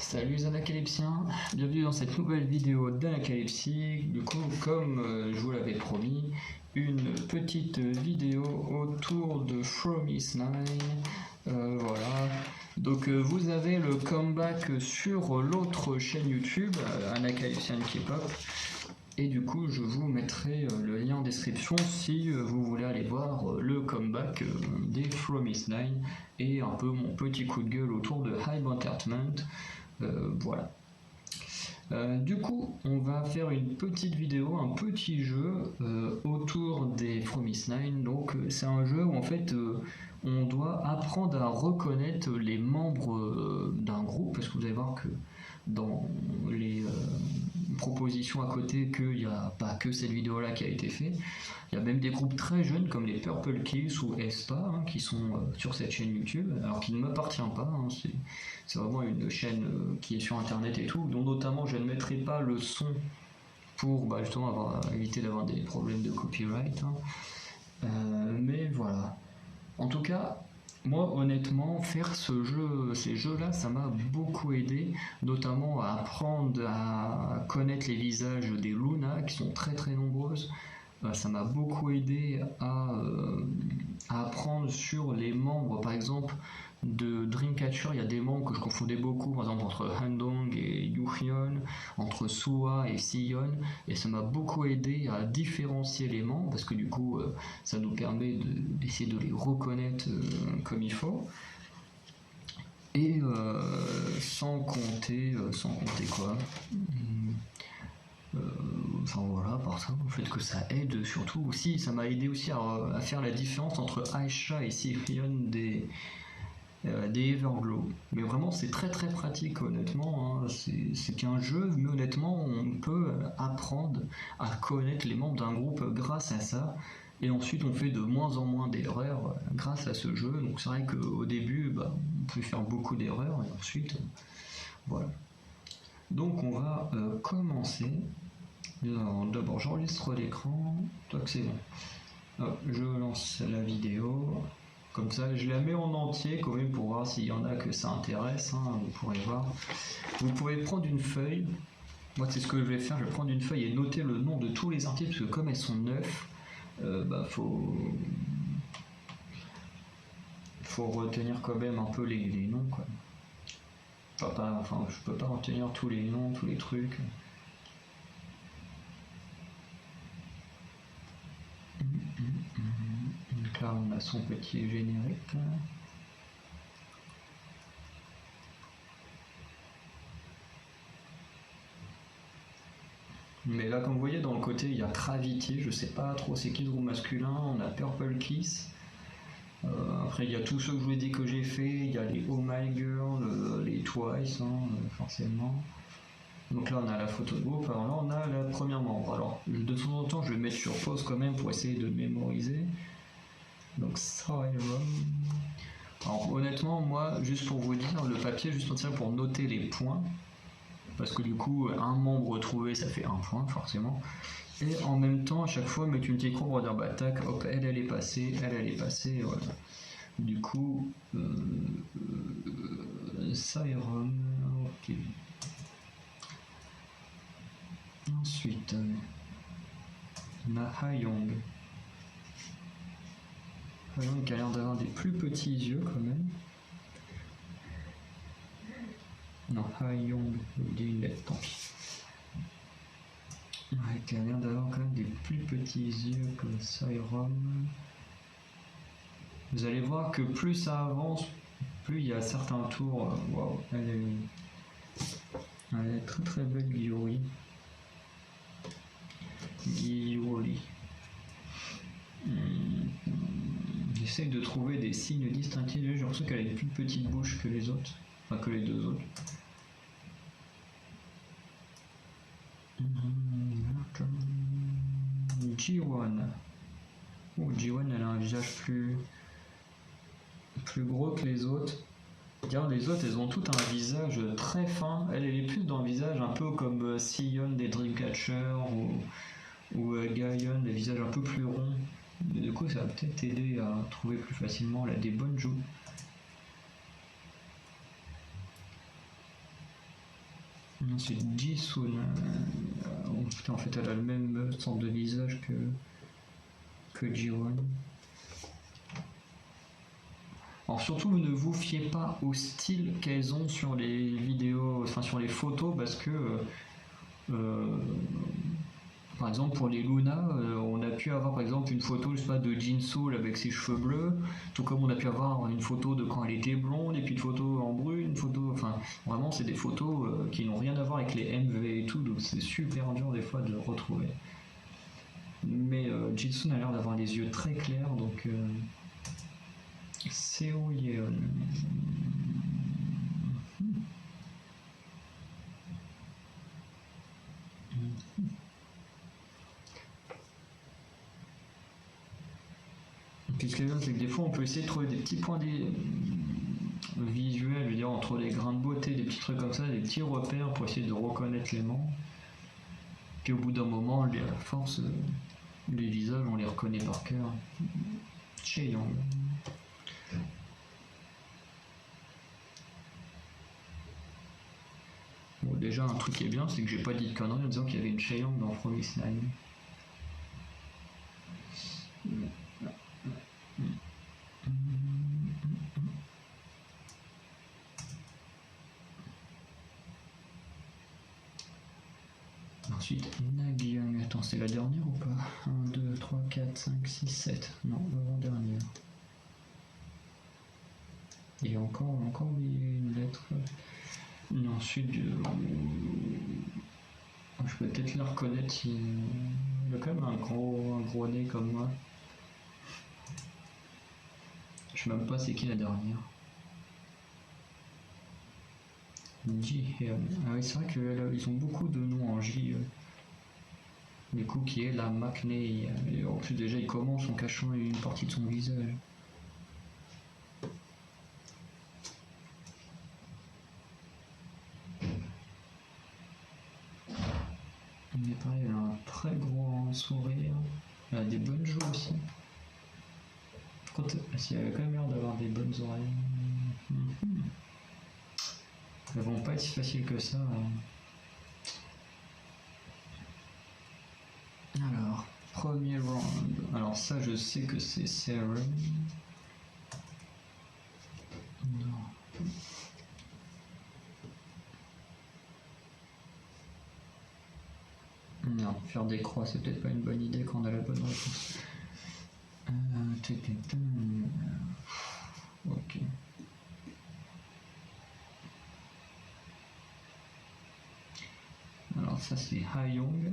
Salut les anacalypsiens, bienvenue dans cette nouvelle vidéo d'anacalypsie. Du coup, comme je vous l'avais promis, une petite vidéo autour de Fromis 9. Voilà, donc vous avez le comeback sur l'autre chaîne YouTube, Anacalypsian K-pop. Et du coup, je vous mettrai le lien en description si vous voulez aller voir le comeback des Fromis 9 et un peu mon petit coup de gueule autour de Hype Entertainment. Voilà. Du coup, on va faire une petite vidéo, un petit jeu autour des Fromis 9. Donc, c'est un jeu où en fait on doit apprendre à reconnaître les membres d'un groupe, parce que vous allez voir que dans les propositions à côté qu'il n'y a pas que cette vidéo là qui a été faite. Il y a même des groupes très jeunes comme les Purple Kiss ou aespa qui sont sur cette chaîne YouTube, alors qui ne m'appartient pas. C'est vraiment une chaîne qui est sur internet et tout, dont notamment je ne mettrai pas le son pour justement éviter d'avoir des problèmes de copyright. Mais voilà. En tout cas, moi, honnêtement, faire ces jeux-là, ça m'a beaucoup aidé, notamment à apprendre à connaître les visages des Luna, qui sont très très nombreuses. Ça m'a beaucoup aidé à apprendre sur les membres, par exemple, de Dreamcatcher. Il y a des membres que je confondais beaucoup, par exemple, entre Handong et Yuhyun, entre Suha et Siyeon, et ça m'a beaucoup aidé à différencier les membres, parce que du coup, ça nous permet d'essayer de les reconnaître comme il faut. Et sans compter quoi. Enfin voilà, par ça, le fait que ça aide surtout aussi, ça m'a aidé aussi à faire la différence entre Aisha et Sirion des Everglow. Mais vraiment, c'est très très pratique, honnêtement. C'est qu'un jeu, mais honnêtement, on peut apprendre à connaître les membres d'un groupe grâce à ça. Et ensuite, on fait de moins en moins d'erreurs grâce à ce jeu. Donc c'est vrai qu'au début, on peut faire beaucoup d'erreurs, et ensuite, voilà. Donc on va commencer. D'abord, j'enregistre l'écran. Toi que c'est bon. Je lance la vidéo. Comme ça, je la mets en entier quand même pour voir s'il y en a que ça intéresse. Vous pourrez voir. Vous pouvez prendre une feuille. Moi, c'est ce que je vais faire. Je vais prendre une feuille et noter le nom de tous les artistes, parce que comme elles sont 9, faut retenir quand même un peu les noms, quoi. Je peux pas retenir tous les noms, tous les trucs. Donc là, on a son petit générique. Mais là, comme vous voyez, dans le côté, il y a Gravity, je sais pas trop c'est qui le groupe masculin, on a Purple Kiss. Après, il y a tous ceux que je vous ai dit que j'ai fait, il y a les Oh My Girl, les Twice, forcément. Donc là, on a la photo de groupe, alors là, on a la première membre. Alors, de temps en temps, je vais mettre sur pause quand même pour essayer de mémoriser. Donc, Siren. Alors, honnêtement, moi, juste pour vous dire, le papier, juste pour noter les points. Parce que du coup, un membre trouvé, ça fait un point, forcément. Et en même temps, à chaque fois, mettre une petite courbe pour dire, tac, hop, elle est passée, voilà. Du coup, Siren, ok. Ensuite, on a Ha-young. Ha-young qui a l'air d'avoir des plus petits yeux quand même. Non, Ha-young, je vous dis une lettre, tant pis. Ouais, qui a l'air d'avoir quand même des plus petits yeux que Siren. Vous allez voir que plus ça avance, plus il y a certains tours. Waouh, elle est très très belle, Gyuri. J'essaye de trouver des signes distinctifs. J'ai l'impression qu'elle a une plus petite bouche que les autres, enfin que les deux autres. Jiwon. Oh, Jiwon, elle a un visage plus gros que les autres. Regarde, les autres, elles ont toutes un visage très fin. Elle est plus dans le visage un peu comme Siyeon des Dreamcatcher ou Gayeon, des visages un peu plus ronds. Mais du coup, ça va peut-être aider à trouver plus facilement. Elle a des bonnes joues. Ensuite, Jisoo. Putain, en fait, elle a le même sorte de visage que Jiwon. Alors surtout, ne vous fiez pas au style qu'elles ont sur les vidéos, enfin sur les photos, parce que par exemple pour les Luna, on a pu avoir par exemple une photo, je sais pas, de Jinsoul avec ses cheveux bleus, tout comme on a pu avoir une photo de quand elle était blonde, et puis une photo en brune, une photo, enfin vraiment c'est des photos qui n'ont rien à voir avec les MV et tout, donc c'est super dur des fois de retrouver. Mais Jinsoon a l'air d'avoir les yeux très clairs, donc Seo Yeon. Puis ce qui est bien, c'est que des fois on peut essayer de trouver des petits points visuels, je veux dire, entre les grains de beauté, des petits trucs comme ça, des petits repères pour essayer de reconnaître les membres. Puis au bout d'un moment, à force, les visages, on les reconnaît par cœur. Chaeyoung. Bon, déjà, un truc qui est bien, c'est que j'ai pas dit de conneries en disant qu'il y avait une Chaeyoung dans Promise Nine. Ensuite, Nagyang. Attends, c'est la dernière ou pas 1, 2, 3, 4, 5, 6, 7. Non, l'avant-dernière. Il y a encore une lettre. Et ensuite, je peux peut-être la reconnaître. Il a quand même un gros nez comme moi. Je sais même pas c'est qui la dernière. Ji-Hyun. Ah oui, c'est vrai qu'ils ont beaucoup de noms en J. Du coup, qui est la Maknae. Et en plus, déjà, il commence en cachant une partie de son visage. Mais pareil, elle a un très gros sourire. Elle a des bonnes joues aussi. Par contre, elle a quand même l'air d'avoir des bonnes oreilles. Elles vont pas être si faciles que ça. Alors, premier round. Alors ça, je sais que c'est Serum. Non. Non, faire des croix, c'est peut-être pas une bonne idée quand on a la bonne réponse. Ok. Alors ça c'est Ha-Young.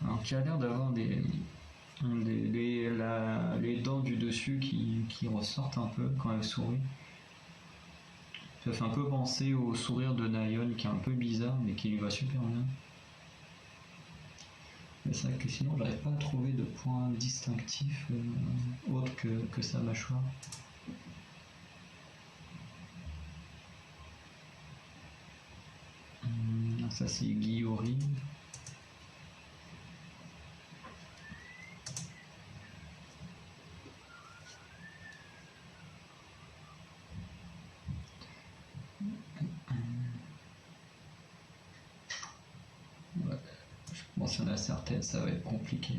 Alors qui a l'air d'avoir les dents du dessus qui ressortent un peu quand elle sourit. Ça fait un peu penser au sourire de Nayeon qui est un peu bizarre mais qui lui va super bien. Mais c'est vrai que sinon j'arrive pas à trouver de points distinctifs autres que sa mâchoire. Ça c'est Giyori. Ouais. Bon, si on a certaines, ça va être compliqué.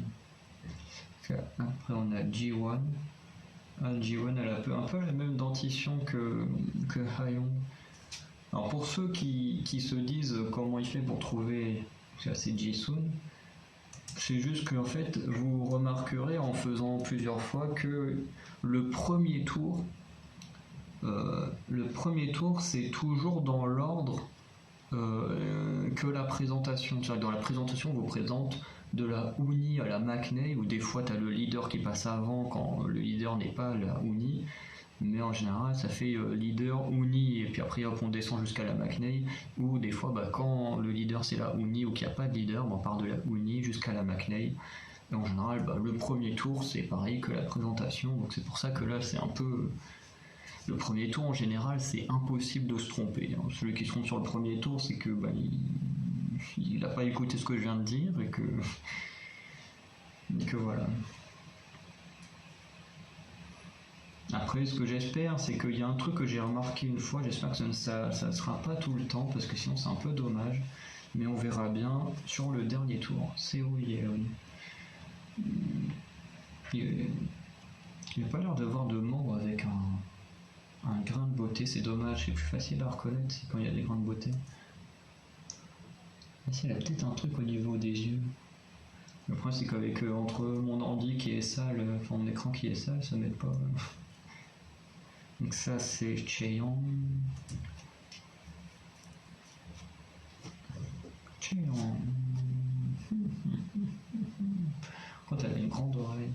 Après on a Jiwon. Jiwon, elle a un peu la même dentition que Ha-Young. Alors pour ceux qui se disent comment il fait pour trouver, c'est Jisoo, c'est juste que en fait vous remarquerez en faisant plusieurs fois que le premier tour c'est toujours dans l'ordre que la présentation. C'est-à-dire que dans la présentation on vous présente de la Uni à la Maknae, ou des fois tu as le leader qui passe avant quand le leader n'est pas la Uni. Mais en général ça fait leader, Uni et puis après hop, on descend jusqu'à la Maknae, ou des fois quand le leader c'est la Uni ou qu'il n'y a pas de leader, on part de la Uni jusqu'à la Maknae. Et en général le premier tour c'est pareil que la présentation, donc c'est pour ça que là c'est un peu... Le premier tour en général c'est impossible de se tromper. Celui qui se trompe sur le premier tour c'est que il n'a pas écouté ce que je viens de dire et que voilà. Après, ce que j'espère, c'est qu'il y a un truc que j'ai remarqué une fois, j'espère que ça ne sera pas tout le temps, parce que sinon c'est un peu dommage. Mais on verra bien sur le dernier tour. Seo Yeon. Il n'a pas l'air d'avoir de membre avec un grain de beauté, c'est dommage, c'est plus facile à reconnaître c'est quand il y a des grains de beauté. Ici, il a peut-être un truc au niveau des yeux. Le problème, c'est qu'avec entre mon ordi qui est sale, enfin mon écran qui est sale, ça m'aide pas. Donc ça, c'est Cheon. Cheon. Quand elle a une grande oreille,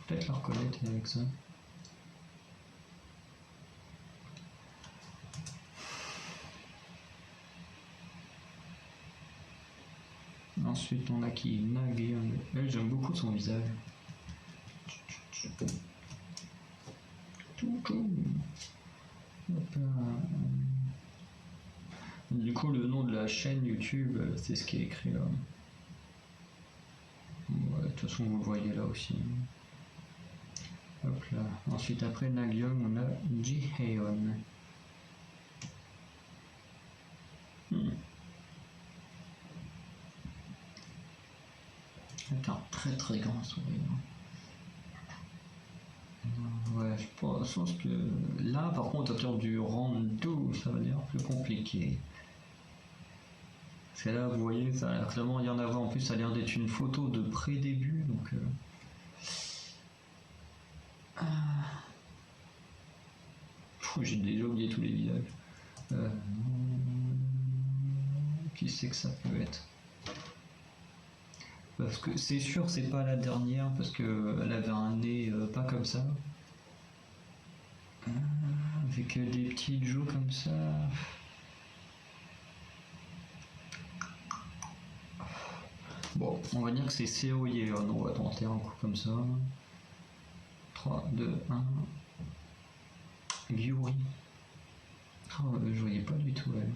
peut-être la reconnaître avec ça. Ensuite, on a qui Nageon. Elle, j'aime beaucoup son visage. Du coup, le nom de la chaîne YouTube, c'est ce qui est écrit là. Ouais, de toute façon, vous le voyez là aussi. Hop là. Ensuite, après Nageon, on a Jihaeon. C'est un très très grand sourire. Ouais, je pense que là, par contre, à partir du round 2, ça va devenir plus compliqué. Parce que là, vous voyez, ça a l'air clairement rien à voir. En plus, ça a l'air d'être une photo de pré-début, donc. J'ai déjà oublié tous les visages. Qui c'est que ça peut être? Parce que c'est sûr, c'est pas la dernière, parce qu'elle avait un nez pas comme ça. Avec des petits joues comme ça. Bon, on va dire que c'est Seo Yeon, on va tenter un coup comme ça. 3, 2, 1. Gyuri. Oh, je voyais pas du tout elle.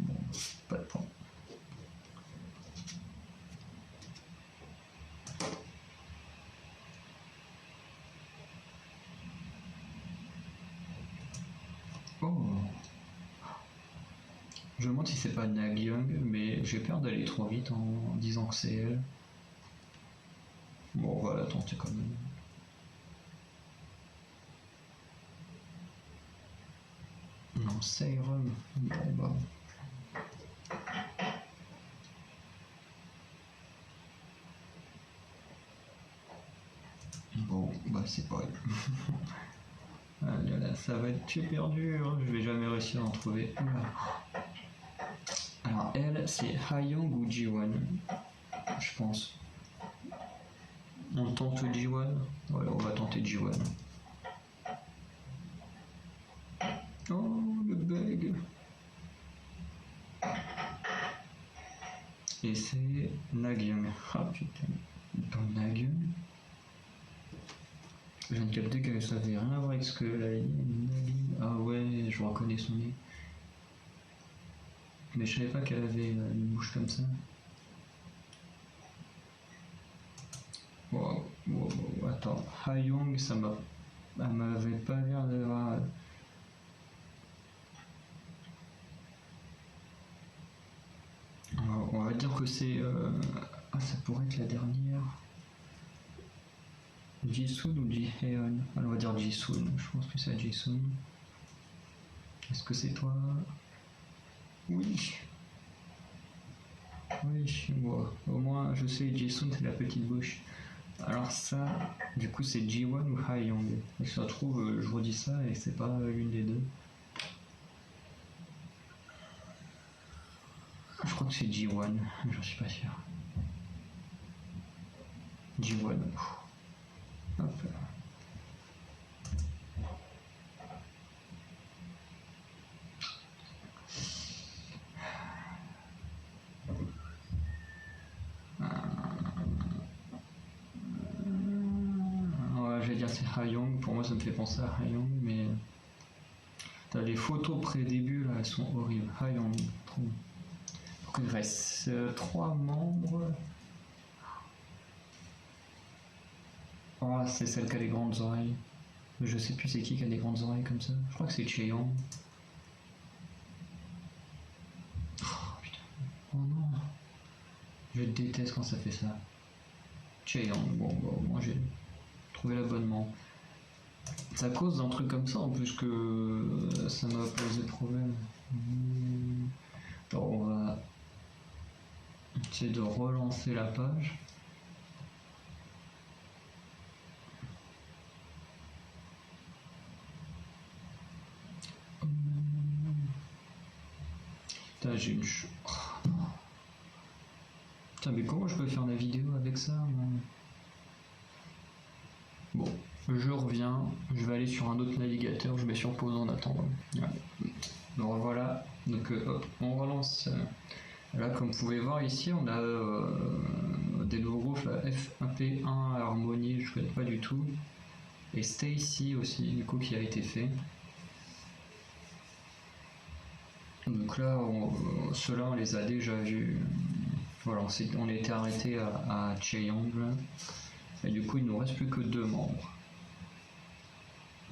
Bon, pas de point. Oh. Je me demande si c'est pas Nageon, mais j'ai peur d'aller trop vite en disant que c'est elle. Bon, on va la tenter quand même. Non, Seirum. Bon, bah. Bon, bah, c'est pas elle. Ah là là, ça va être super dur. Je vais jamais réussir à en trouver. Alors, elle, c'est Hayoung ou Jiwon, je pense. On tente Jiwon? Ouais, on va tenter Jiwon. Oh, le bug! Et c'est Nageon. Ah putain, dans Nageon. Je viens de capter que ça avait rien à voir avec ce que la Nageon. Ah ouais, je reconnais son nez. Mais je savais pas qu'elle avait une bouche comme ça. Wow, attends, Hayoung, elle m'avait pas l'air d'avoir. On va dire que c'est. Ça pourrait être la dernière. Jisoon ou Jihaeon? On va dire Jisoon, je pense que c'est Jisoon. Est-ce que c'est toi? Oui. Oui, bon, au moins je sais, Jisoon c'est la petite bouche. Alors ça, du coup c'est Jiwon ou Hayoung. Et si ça se trouve, je redis ça et c'est pas l'une des deux. Je crois que c'est Jiwon, j'en suis pas sûr. Jiwon. Hop. Ouais, je vais dire c'est Hayoung, pour moi ça me fait penser à Hayoung, mais t'as les photos pré-début là, elles sont horribles. Hayoung, trop. Donc il reste 3 membres. Oh, c'est celle qui a les grandes oreilles. Je sais plus c'est qui a des grandes oreilles comme ça. Je crois que c'est Cheon. Oh putain. Oh non. Je déteste quand ça fait ça. Cheon, bon, moi j'ai trouvé l'abonnement. C'est à cause d'un truc comme ça en plus que ça m'a posé problème. Alors on va essayer de relancer la page. Putain, j'ai une oh, putain, mais comment je peux faire la vidéo avec ça Bon, je reviens, je vais aller sur un autre navigateur, je mets sur pause en attendant. Ouais. Donc voilà, donc hop, on relance. Là, comme vous pouvez voir ici, on a des nouveaux groupes, F1P1 Harmonie, je connais pas du tout, et Stacy aussi, du coup, qui a été fait. Donc là, ceux-là, on les a déjà vus. Voilà, on a été arrêté à Cheongju. Et du coup, il ne nous reste plus que 2 membres.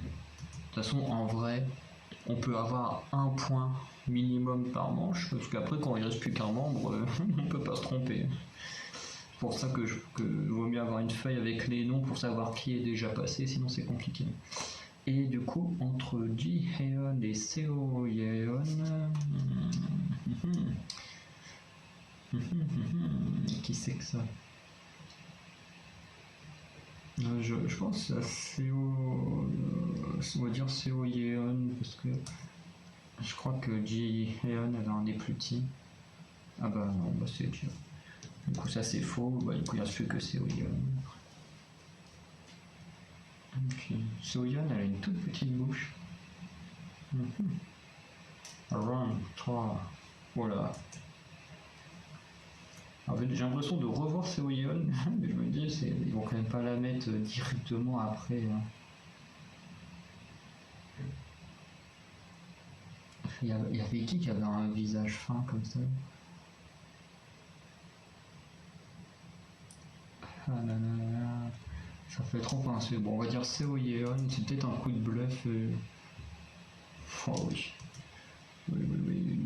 De toute façon, en vrai, on peut avoir un point minimum par manche, parce qu'après, quand il ne reste plus qu'un membre, on ne peut pas se tromper. C'est pour ça que vaut mieux avoir une feuille avec les noms pour savoir qui est déjà passé, sinon c'est compliqué. Et du coup, entre Ji-Heon et Seo-Yeon, qui c'est que ça? Je pense à Seo, on va dire Seo-Yeon, parce que je crois que Ji-Heon avait un des plus petits. Ah bah non, bah c'est Ji. Du coup ça c'est faux, bah du coup il ne reste plus que Seo-Yeon. Ok, Seo-Yeon elle a une toute petite bouche. Round 3, voilà. En fait, j'ai l'impression de revoir Seo-Yeon, mais je me dis, ils vont quand même pas la mettre directement après. Hein. Il y avait qui avait un visage fin comme ça? Ah là là là, ça fait trop pincer. Bon, on va dire Seo-Yeon, c'est peut-être un coup de bluff. Oh oui. Oui.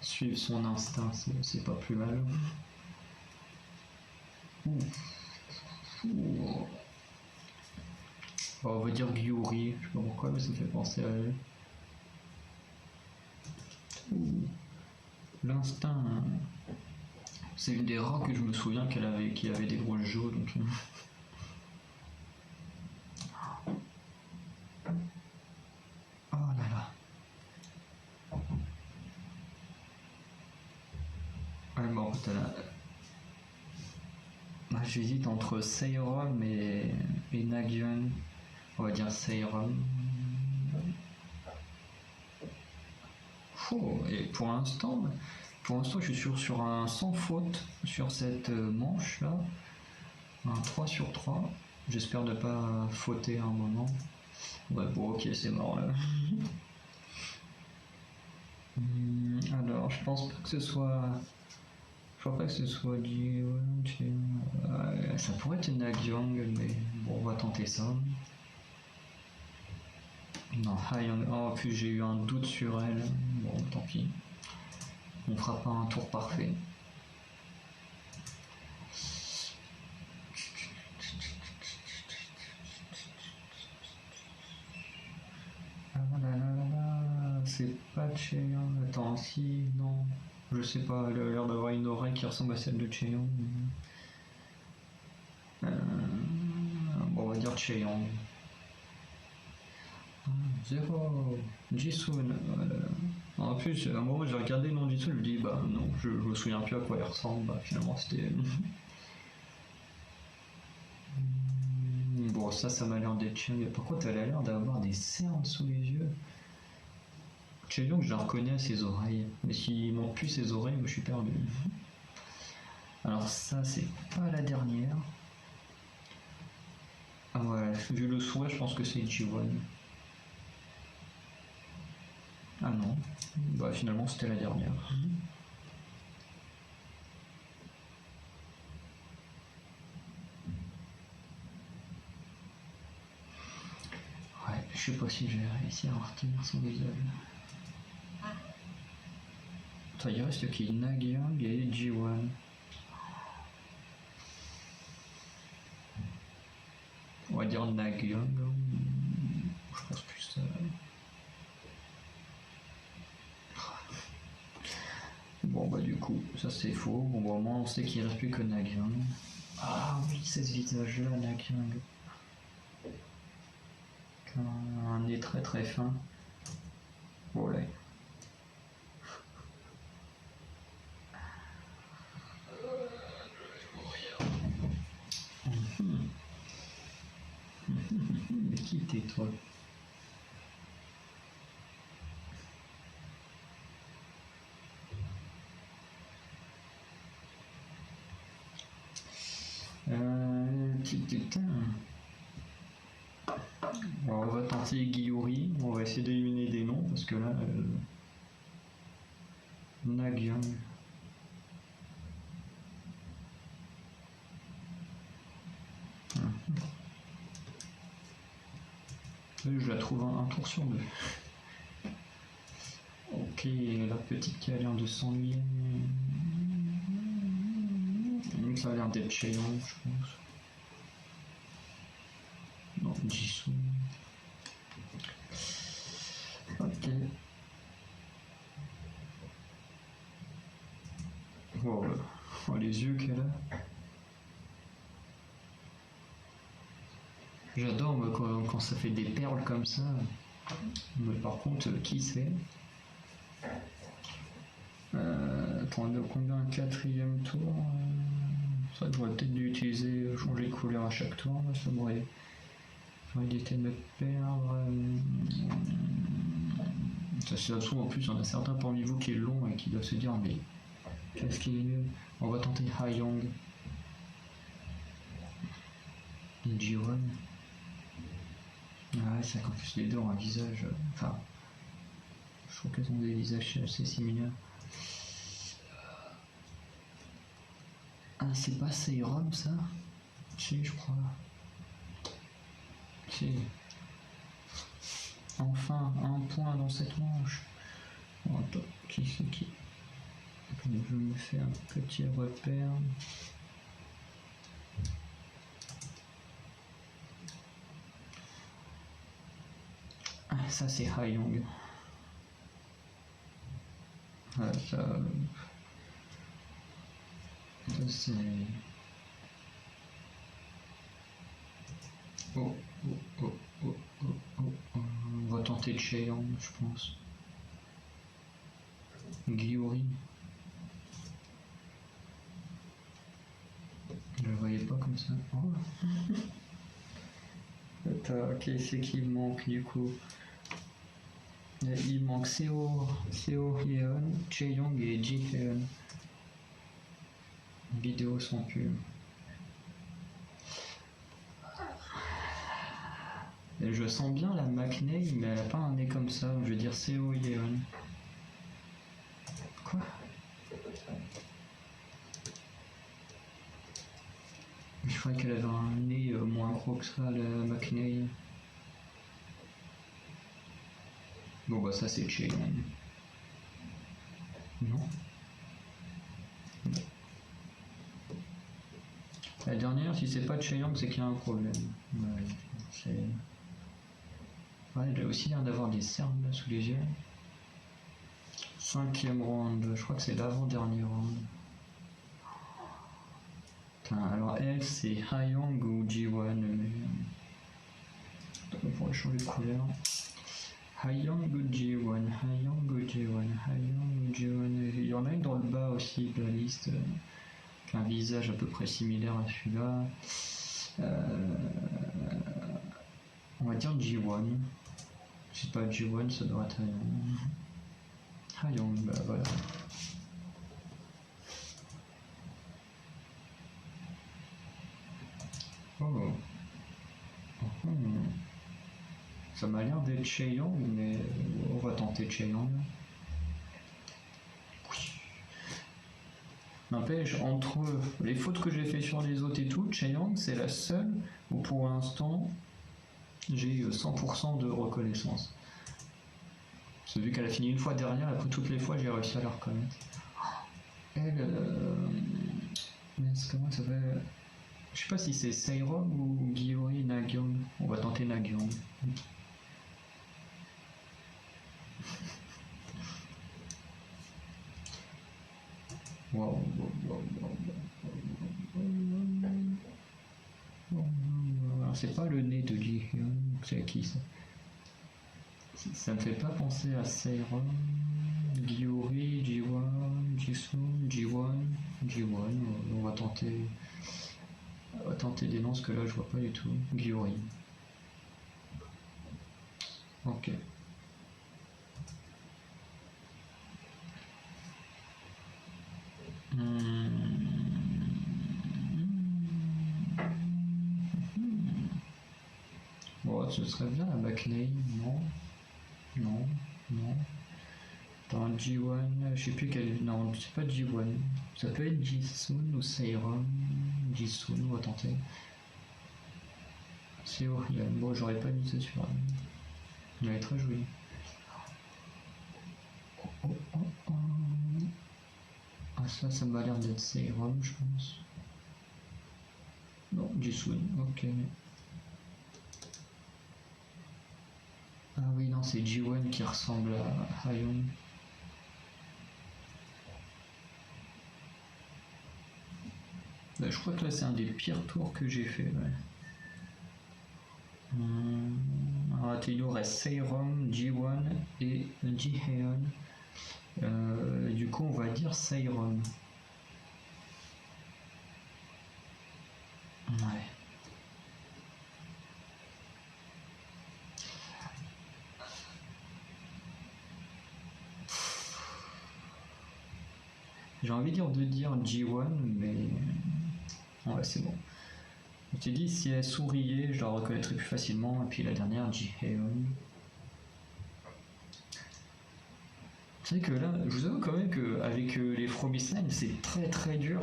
Suivre son instinct, c'est pas plus mal. Ouh. Bon, on va dire Gyuri, je sais pas pourquoi, mais ça me fait penser à elle. L'instinct, c'est une des rares que je me souviens qui avait des gros jeux. Donc... Oh là là. Ouais, bon, en fait, j'hésite entre Seirom et Nagyon. On va dire Seirom. Oh, et pour l'instant, je suis sur un sans faute sur cette manche là. Un 3 sur 3. J'espère ne pas fauter à un moment. Ouais, bon, ok, c'est mort là. Alors, je pense pas que ce soit. Je crois pas que ce soit du. Ça pourrait être une Nagyong, mais bon, on va tenter ça. Non, Hayoung. Oh, puis j'ai eu un doute sur elle. Bon, tant pis. On fera pas un tour parfait. Ah là là là, c'est pas Cheon. Attends, si, non. Je sais pas, elle a l'air d'avoir une oreille qui ressemble à celle de Cheon. Bon, on va dire Cheon. 0 Jisoo. En plus, à un moment j'ai regardé le nom de Jisoo, je me dis bah non, je me souviens plus à quoi il ressemble, bah finalement c'était. Bon, ça m'a l'air d'être chiant. Par contre, elle a l'air d'avoir des cernes sous les yeux. Cheon, je la reconnais à ses oreilles, mais s'il manque plus ses oreilles, moi je suis perdu. Alors, ça, c'est pas la dernière. Ah ouais, vu le sourire, je pense que c'est Jiwon. Ah non, bah finalement c'était la dernière. Je sais pas si je vais réussir à retenir son visage. Ça, il reste qui Nagyang et G1. On va dire Nagyang. Je pense plus ça. Bon bah du coup, ça c'est faux. Bon bah au moins on sait qu'il reste plus que Nagyang. Ah oui, c'est ce visage là, Nagyang. Un nez très très fin. Voilà. Mais qui t'es toi? Putain. Alors, on va tenter Guillory, on va essayer d'éliminer des noms parce que là, Nagyang. Je la trouve un tour sur deux. Ok, la petite qui a l'air de s'ennuyer. Ça a l'air d'être Chaeyoung, je pense. Non, Jisoo. Ok. Oh, oh, les yeux qu'elle a. J'adore moi, quand ça fait des perles comme ça. Mais par contre, qui c'est? Attends, on est au combien? Quatrième tour. Ça devrait peut-être l'utiliser, changer de couleur à chaque tour. Ça m'aurait évité de me perdre. Ça se trouve en plus, on a certains parmi vous qui est long et qui doivent se dire mais qu'est-ce qui est mieux? On va tenter Hayoung. G1. Ouais, c'est qu'en plus les deux ont un visage. Enfin, je trouve qu'elles ont des visages assez similaires. Ah, c'est pas Seirom ça? Si, je crois. Si. Enfin, un point dans cette manche. Oh, attends, qui c'est qui? Je me fais un petit repère. Ah, ça c'est Hayoung. Ah, ça c'est... Oh, oh, oh, oh, oh, oh, oh. On va tenter Chaeyoung, je pense. Guillory. Je le voyais pas comme ça. Oh. Attends, ok, c'est qui manque du coup? Il manque Seo Yeon, Chaeyoung et Ji Heon. Les vidéos sont plus. Et je sens bien la McNay, mais elle a pas un nez comme ça. Je veux dire Seo Yeon. Quoi? Je croyais qu'elle avait un nez moins gros que ça, la McNay. Bon bah ça c'est Chaeyoung. Non. La dernière, si c'est pas Chaeyoung, c'est qu'il y a un problème. Ouais, elle a aussi l'air d'avoir des cernes là sous les yeux. 5e round, je crois que c'est l'avant-dernier round. Alors elle c'est Hayoung ou G1, mais... on pourrait changer de couleur. Hayoung ou G1, Hayoung ou G1, Hayoung ou G1. Il y en a une dans le bas aussi de la liste, qui a un visage à peu près similaire à celui-là. On va dire G1. Si c'est pas G1, ça doit être Hayoung. Hayoung, bah voilà. Oh. Ça m'a l'air d'être Chaeyoung, mais on va tenter Chaeyoung. N'empêche, entre les fautes que j'ai fait sur les autres et tout, Chaeyoung c'est la seule où pour l'instant j'ai 100% de reconnaissance. Parce que vu qu'elle a fini une fois derrière, après toutes les fois j'ai réussi à la reconnaître. Elle, comment ça s'appelle? Je sais pas si c'est Seirom ou Gyori Nagyong. On va tenter Nagyong. Wow. Alors c'est pas le nez de Ji-hyun, c'est qui ça? Ça me fait pas penser à Seirom, Gyori, Jiwon, Jisun, Jiwon. On va tenter des noms parce que là je vois pas du tout. Gyori. Ok. Bon, ce serait bien la backline, non. Dans G1, je sais plus quel. Non, c'est pas G1. Ça peut être Jisun ou Seirom. Jisun, on va tenter. C'est horrible. Bon, j'aurais pas mis ça sur elle. Elle est très jolie. Ah, ça m'a l'air d'être Seirom, je pense. Non, Jisun, ok. Ah oui, non, c'est Ji-won qui ressemble à Hyun. Je crois que là, c'est un des pires tours que j'ai fait. Ouais. Alors, il nous reste Seirom, Ji-won et Ji-hyun. Du coup, on va dire Seirom. Ouais. J'ai envie de dire Ji-won, mais ouais, c'est bon. Je t'ai dit, si elle souriait, je la reconnaîtrais plus facilement. Et puis la dernière, Ji-hyun. C'est vrai que là, je vous avoue quand même qu'avec les Promised Nein, c'est très dur.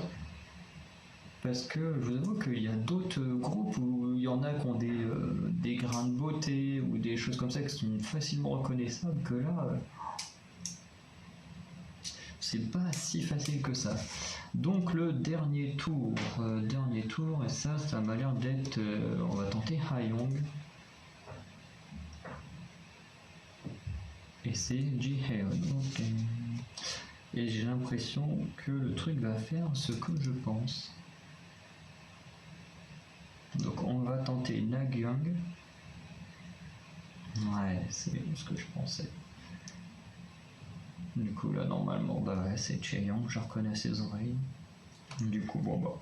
Parce que je vous avoue qu'il y a d'autres groupes où il y en a qui ont des grains de beauté ou des choses comme ça qui sont facilement reconnaissables, que là, c'est pas si facile que ça. Donc le dernier tour, et ça m'a l'air d'être, on va tenter Hayoung. Et c'est Ji-hyun, ok. Et j'ai l'impression que le truc va faire ce que je pense. Donc on va tenter Nagyong. Ouais, c'est ce que je pensais. Du coup là normalement bah ouais, c'est Chaeyoung, je reconnais ses oreilles. Du coup bon bah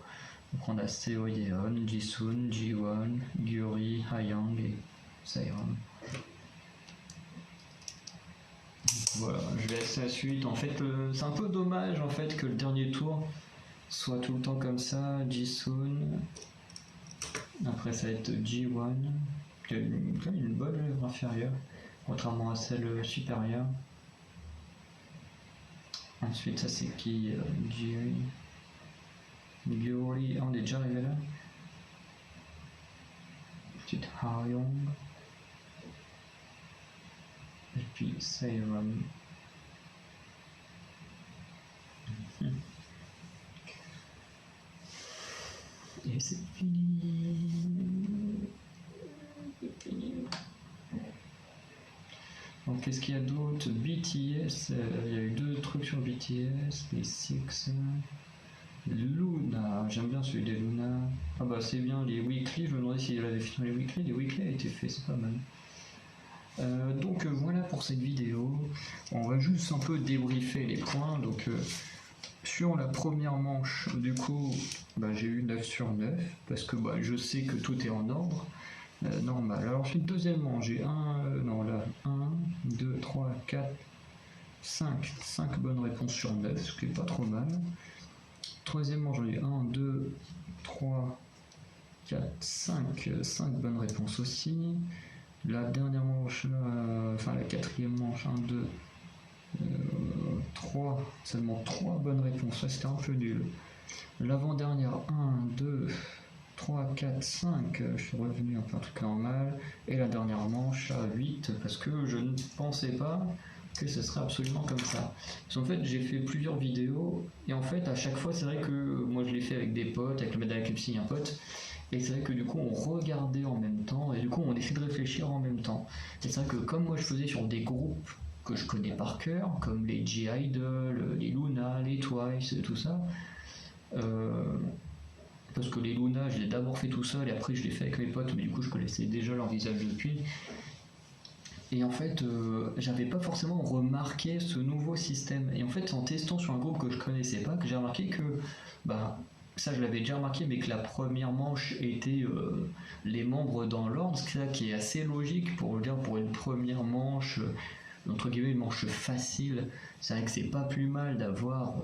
on a Seo Yeon, Jisun, Jiwon, Gyuri, Hayoung et Seirom. Voilà, je laisse la suite. En fait, c'est un peu dommage en fait que le dernier tour soit tout le temps comme ça. Jisun. Après, ça va être Ji-won, qui a une bonne lèvre inférieure, contrairement à celle supérieure. Ensuite, ça c'est qui Gyuri. On est déjà arrivé là. Ensuite, Hayoung. Et puis Seirom. Et c'est fini. Donc qu'est-ce qu'il y a d'autre? BTS, il y a eu 2 trucs sur BTS, les Six, Luna, j'aime bien celui des Luna. Ah bah c'est bien, les weekly, je me demandais s'il avait fini les weekly a été fait, c'est pas mal. Donc voilà pour cette vidéo, on va juste un peu débriefer les points. Donc sur la première manche, du coup, bah, j'ai eu 9 sur 9, parce que bah, je sais que tout est en ordre. Normal. Alors ensuite, deuxièmement, j'ai 1, 2, 3, 4, 5 bonnes réponses sur 9, ce qui est pas trop mal. Troisièmement, j'en ai 1, 2, 3, 4, 5 bonnes réponses aussi. La dernière manche, enfin la quatrième manche, 1, 2, 3, seulement 3 bonnes réponses, ça c'était un peu nul. L'avant-dernière, 1, 2, 3, 4, 5, je suis revenu un peu un truc normal, et la dernière manche à 8, parce que je ne pensais pas que ce serait absolument comme ça. Parce qu'en fait, j'ai fait plusieurs vidéos, et en fait, à chaque fois, c'est vrai que moi je l'ai fait avec des potes, avec le Medal Eclipsing, un pote, et c'est vrai que du coup, on regardait en même temps, et du coup, on essayait de réfléchir en même temps. C'est vrai que comme moi je faisais sur des groupes que je connais par cœur, comme les G-Idol, les Luna, les Twice, tout ça, parce que les Luna, je l'ai d'abord fait tout seul et après je l'ai fait avec mes potes, mais du coup je connaissais déjà leur visage depuis. Et en fait, j'avais pas forcément remarqué ce nouveau système. Et en fait, en testant sur un groupe que je connaissais pas, que j'ai remarqué que, bah, ça je l'avais déjà remarqué, mais que la première manche était les membres dans l'ordre, ce qui est assez logique pour dire pour une première manche. Entre guillemets une manche facile, c'est vrai que c'est pas plus mal d'avoir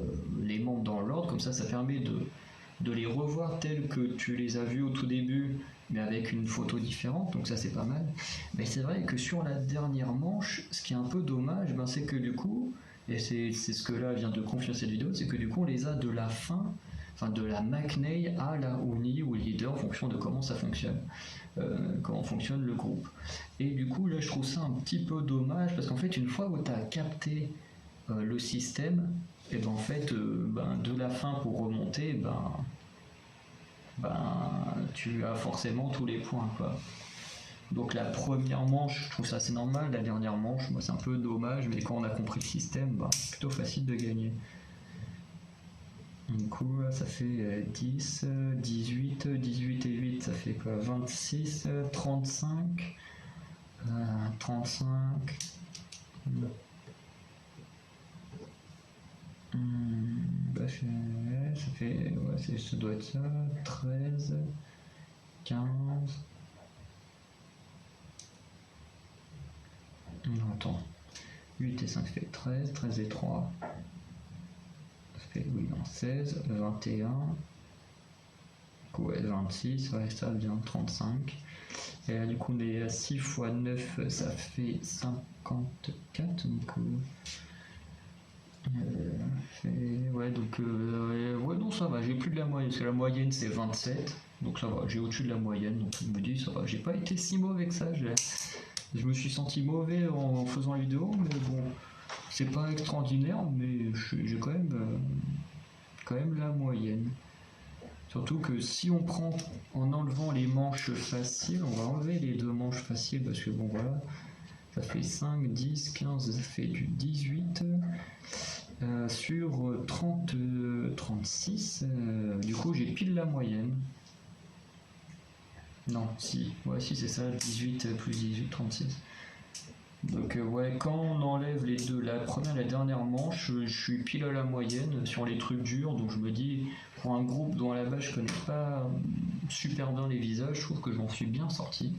les membres dans l'ordre, comme ça permet de les revoir tels que tu les as vus au tout début, mais avec une photo différente, donc ça c'est pas mal. Mais c'est vrai que sur la dernière manche, ce qui est un peu dommage, ben, c'est que du coup, et c'est ce que là vient de confier cette vidéo, c'est que du coup on les a de la fin, enfin de la McNay à la Uni ou leader en fonction de comment ça fonctionne. Comment fonctionne le groupe. Et du coup, là, je trouve ça un petit peu dommage parce qu'en fait, une fois où tu as capté le système, et ben en fait, de la fin pour remonter, tu as forcément tous les points, quoi. Donc la première manche, je trouve ça assez normal. La dernière manche, moi, c'est un peu dommage, mais quand on a compris le système, c'est plutôt facile de gagner. Du coup, ça fait 10, 18, 18 et 8, ça fait quoi? 26, 35, 35. Ça fait, ouais, ça doit être ça, 13, 15. Non, attends. 8 et 5 fait 13, 13 et 3. Ça fait, oui, non, 16, 21. Ouais, 26, ouais, ça vient 35. Et là, du coup, on est à 6 x 9, ça fait 54. Donc, ouais, donc, ouais, non, ça va, j'ai plus de la moyenne, parce que la moyenne c'est 27. Donc ça va, j'ai au-dessus de la moyenne, donc je me dis, ça va, j'ai pas été si mauvais que ça. Je me suis senti mauvais en faisant la vidéo, mais bon, c'est pas extraordinaire, mais j'ai quand même la moyenne. Surtout que si on prend en enlevant les manches faciles, on va enlever les deux manches faciles parce que bon voilà, ça fait 5, 10, 15, ça fait du 18 sur 30, 36, du coup j'ai pile la moyenne. Non, si, ouais, si c'est ça, 18 plus 18, 36. Donc ouais, quand on enlève les deux, la première et la dernière manche, je suis pile à la moyenne sur les trucs durs, donc je me dis, pour un groupe dont à la base je connais pas super bien les visages, je trouve que j'en suis bien sorti.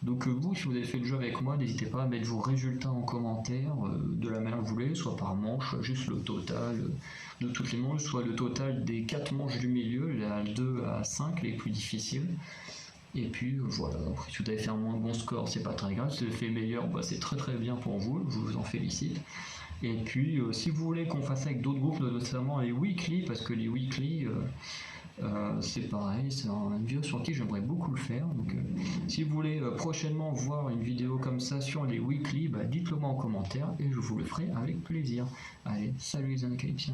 Donc vous, si vous avez fait le jeu avec moi, n'hésitez pas à mettre vos résultats en commentaire de la manière que vous voulez, soit par manche, juste le total de toutes les manches, soit le total des 4 manches du milieu, la 2 à 5 les plus difficiles. Et puis voilà, après, si vous avez fait un moins bon score, c'est pas très grave. Si vous avez fait meilleur, c'est très très bien pour vous, je vous en félicite. Et puis si vous voulez qu'on fasse avec d'autres groupes, notamment les weekly, parce que les weekly, c'est pareil, c'est une vidéo sur qui j'aimerais beaucoup le faire. Donc si vous voulez prochainement voir une vidéo comme ça sur les weekly, dites-le moi en commentaire et je vous le ferai avec plaisir. Allez, salut les Anacalypsiens.